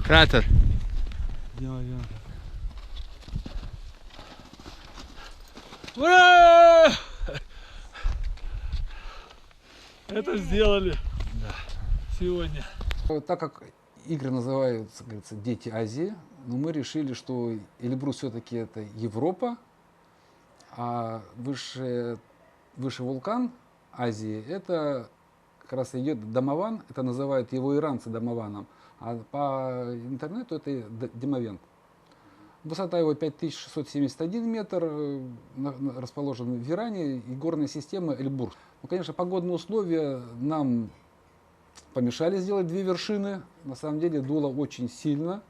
Кратер. Делаем. Ура! Это сделали сегодня. Так как игры называются, говорится, «Дети Азии», но мы решили, что Эльбрус все-таки это Европа, а высший вулкан Азии это как раз идет Дамаван, это называют его иранцы Дамаваном, а по интернету это Димовен. Высота его 5671 метр, расположен в Иране, и горная система Эльбрус. Ну, конечно, погодные условия нам помешали сделать две вершины. На самом деле дуло очень сильно.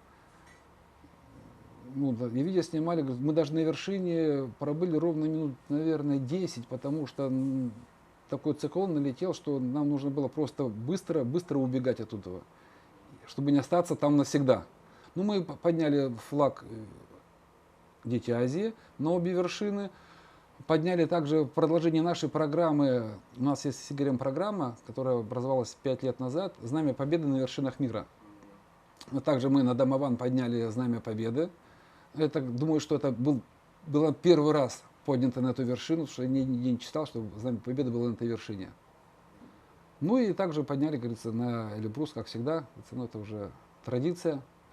Ну, да, и видео снимали, мы даже на вершине пробыли ровно минут, наверное, 10, потому что такой циклон налетел, что нам нужно было просто быстро убегать оттуда, чтобы не остаться там навсегда. Ну, мы подняли флаг «Дети Азии» на обе вершины. Подняли также в продолжении нашей программы, у нас есть с Игорем программа, которая образовалась 5 лет назад, «Знамя Победы на вершинах мира». Также мы на Дамаван подняли Знамя Победы. Это, думаю, что это было первый раз поднято на эту вершину, потому что я нигде не читал, что Знамя Победы было на этой вершине. Ну и также подняли, говорится, на Эльбрус, как всегда, это уже традиция.